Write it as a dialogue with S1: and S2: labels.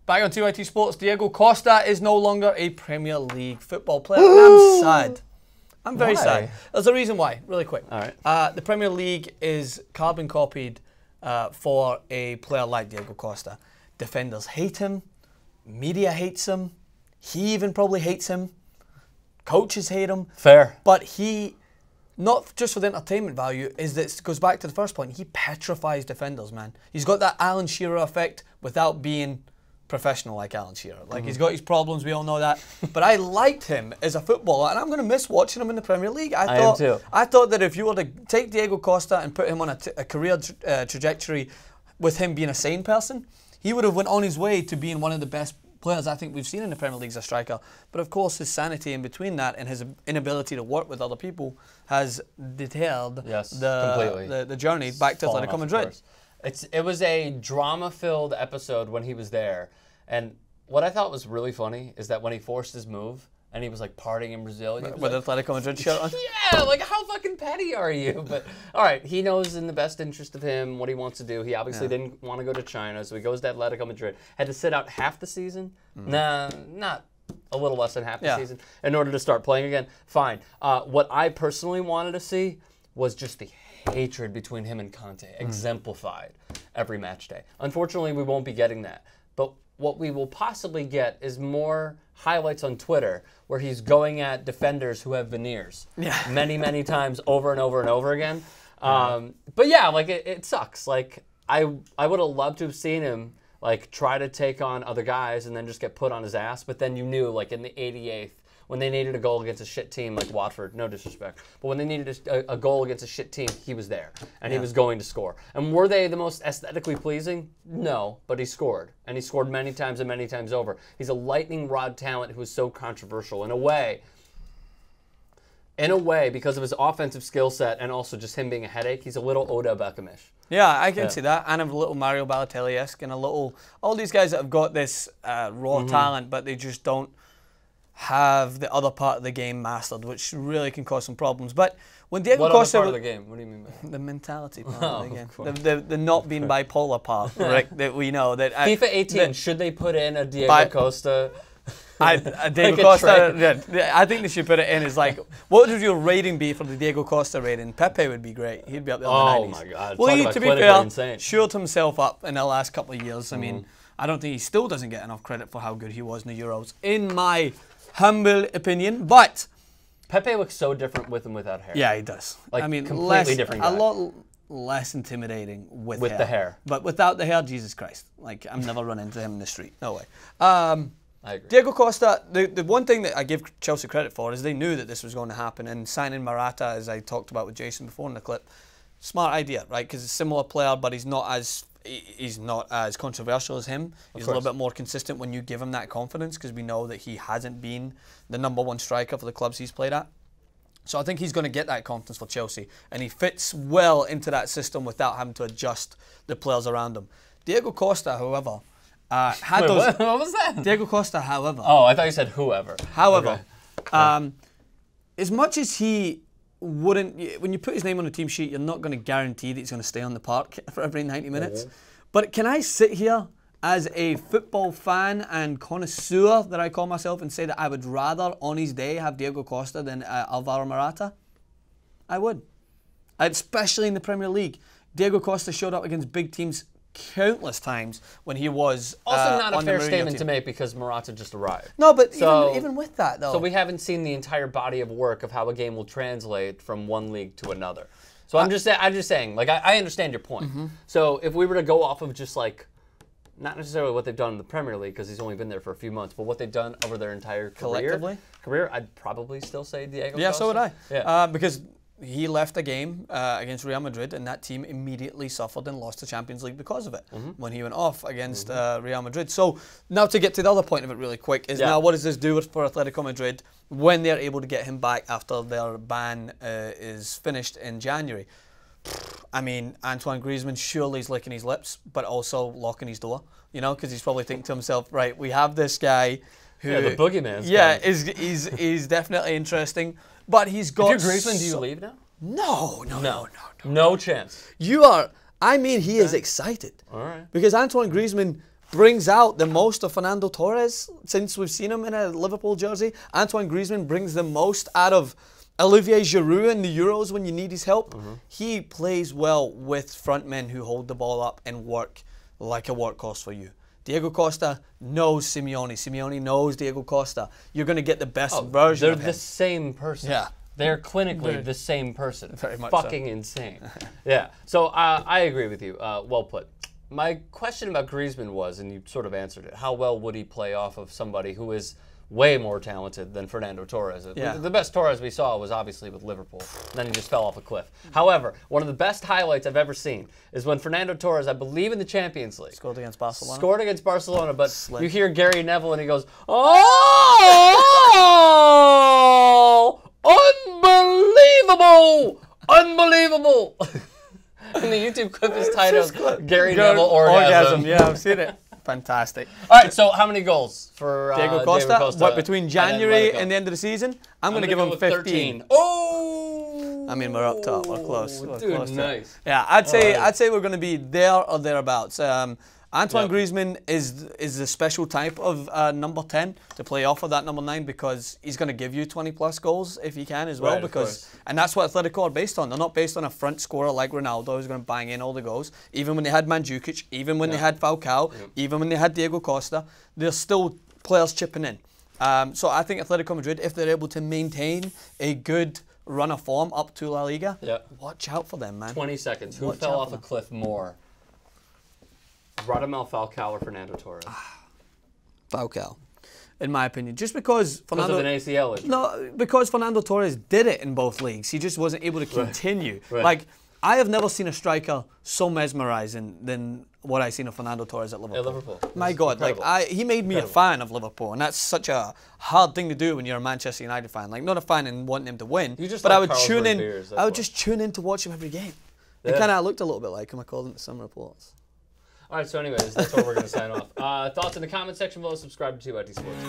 S1: Back on TYT Sports, Diego Costa is no longer a Premier League football player. And I'm sad. I'm very sad. There's a reason why, really quick.
S2: All right.
S1: The Premier League is carbon copied for a player like Diego Costa. Defenders hate him. Media hates him. He even probably hates him. Coaches hate him.
S2: Fair.
S1: But he, not just for the entertainment value, is that goes back to the first point. He petrifies defenders, man. He's got that Alan Shearer effect without being professional like Alan Shearer. Like, he's got his problems, we all know that. But I liked him as a footballer, and I'm going to miss watching him in the Premier League. I thought that if you were to take Diego Costa and put him on a career trajectory with him being a sane person, he would have went on his way to being one of the best players I think we've seen in the Premier League as a striker. But of course, his sanity in between that and his inability to work with other people has deterred the journey back to Atletico Madrid.
S2: It was a drama-filled episode when he was there. And what I thought was really funny is that when he forced his move and he was like partying in Brazil.
S1: With Atletico Madrid shirt on?
S2: Yeah, like how fucking petty are you? But all right, he knows in the best interest of him what he wants to do. He obviously didn't want to go to China, so he goes to Atletico Madrid. Had to sit out half the season? Nah, not a little less than half the season in order to start playing again. Fine. What I personally wanted to see was just the hatred between him and Conte exemplified every match day. Unfortunately, we won't be getting that. But what we will possibly get is more highlights on Twitter where he's going at defenders who have veneers many, many times over and over and over again. But yeah, like it sucks. Like I would have loved to have seen him like try to take on other guys and then just get put on his ass. But then you knew, like in the 88th, when they needed a goal against a shit team like Watford, no disrespect, but when they needed a goal against a shit team, he was there, and he was going to score. And were they the most aesthetically pleasing? No, but he scored, and he scored many times and many times over. He's a lightning rod talent who is so controversial in a way, because of his offensive skill set and also just him being a headache. He's a little Oda Beckhamish.
S1: Yeah, I can see that, and a little Mario Balotelli-esque, and a little, all these guys that have got this raw talent, but they just don't have the other part of the game mastered, which really can cause some problems. But when Diego Costa,
S2: part of the game? What do you mean by that?
S1: The mentality part of the game, the not being bipolar part, right? That we know that
S2: FIFA 18 should they put in a Diego Costa?
S1: Diego Costa. I think they should put it in as like, what would your rating be for the Diego Costa rating? Pepe would be great. He'd be up there in the 90s.
S2: Oh my God!
S1: Well, he, to be fair, shored himself up in the last couple of years. I mean, I don't think he still doesn't get enough credit for how good he was in the Euros, in my humble opinion. But
S2: Pepe looks so different with and without hair.
S1: Yeah, he does.
S2: Like, I mean, completely different guy.
S1: A lot less intimidating with hair.
S2: the hair.
S1: But without the hair, Jesus Christ. Like, I'm never run into him in the street. No way.
S2: I agree.
S1: Diego Costa, the one thing that I give Chelsea credit for is they knew that this was going to happen, and signing Morata, as I talked about with Jason before in the clip, smart idea, right? Because he's a similar player, but he's not as controversial as him. He's a little bit more consistent when you give him that confidence, because we know that he hasn't been the #1 striker for the clubs he's played at. So I think he's going to get that confidence for Chelsea, and he fits well into that system without having to adjust the players around him. Diego Costa, however, had those.
S2: What was that?
S1: Diego Costa, however.
S2: Oh, I thought you said whoever.
S1: However, as much as he wouldn't, when you put his name on a team sheet, you're not going to guarantee that he's going to stay on the park for every 90 minutes. But can I sit here as a football fan and connoisseur that I call myself and say that I would rather on his day have Diego Costa than Alvaro Morata? I would. Especially in the Premier League. Diego Costa showed up against big teams countless times when he was
S2: also not a fair statement to make because Morata just arrived.
S1: No, but even with that though.
S2: So we haven't seen the entire body of work of how a game will translate from one league to another. So I'm just saying, like I understand your point. So if we were to go off of just like not necessarily what they've done in the Premier League because he's only been there for a few months, but what they've done over their entire career, I'd probably still say Diego Costa.
S1: Yeah, so would I.
S2: Yeah.
S1: Because he left a game against Real Madrid, and that team immediately suffered and lost the Champions League because of it when he went off against Real Madrid. So now to get to the other point of it really quick is now what does this do for Atletico Madrid when they're able to get him back after their ban is finished in January? I mean, Antoine Greizmann surely is licking his lips, but also locking his door, you know, because he's probably thinking to himself, right, we have this guy who...
S2: the boogeyman.
S1: Yeah, is definitely interesting. But he's got...
S2: If you're Greizmann, do you leave now?
S1: No.
S2: No chance.
S1: You are... I mean, he is excited.
S2: All right.
S1: Because Antoine Greizmann brings out the most of Fernando Torres since we've seen him in a Liverpool jersey. Antoine Greizmann brings the most out of Olivier Giroud in the Euros when you need his help. He plays well with front men who hold the ball up and work like a workhorse for you. Diego Costa knows Simeone. Simeone knows Diego Costa. You're going to get the best version of him.
S2: They're the same person.
S1: Yeah.
S2: They're clinically the same person.
S1: Very much
S2: fucking insane. Yeah. So I agree with you. Well put. My question about Griezmann was, and you sort of answered it, how well would he play off of somebody who is way more talented than Fernando Torres?
S1: Yeah.
S2: The best Torres we saw was obviously with Liverpool. Then he just fell off a cliff. However, one of the best highlights I've ever seen is when Fernando Torres, I believe in the Champions League,
S1: Scored against Barcelona.
S2: But you hear Gary Neville and he goes, "Oh, unbelievable! Unbelievable!" And the YouTube clip is titled "Gary Neville Orgasm."
S1: Yeah, I've seen it. Fantastic.
S2: All right, so how many goals for
S1: Diego Costa? What, between January
S2: Atletico?
S1: and the end of the season? I'm going to give him 15.
S2: Oh!
S1: I mean, we're up top. We're close. We're
S2: Dude,
S1: close
S2: nice.
S1: Yeah, I'd say we're going to be there or thereabouts. Antoine Greizmann is a special type of number 10 to play off of that number 9 because he's going to give you 20+ goals if he can as well.
S2: Right,
S1: And that's what Atletico are based on. They're not based on a front scorer like Ronaldo who's going to bang in all the goals. Even when they had Mandzukic, even when they had Falcao, even when they had Diego Costa, there's still players chipping in. So I think Atletico Madrid, if they're able to maintain a good run of form up to La Liga, watch out for them, man.
S2: 20 seconds. Who fell off a cliff more? Radamel Falcao or Fernando Torres?
S1: Falcao, in my opinion. Just because Fernando...
S2: Because of an ACL injury.
S1: No, because Fernando Torres did it in both leagues. He just wasn't able to continue. Like, I have never seen a striker so mesmerizing than what I seen of Fernando Torres at Liverpool. My God, like he made me a fan of Liverpool, and that's such a hard thing to do when you're a Manchester United fan. Like, not a fan and wanting him to win, but I would tune in. I would just tune in to watch him every game. It kind of looked a little bit like him, according to some reports.
S2: All right, so anyways, that's where we're going to sign off. Thoughts in the comment section below. Subscribe to 2IT Sports.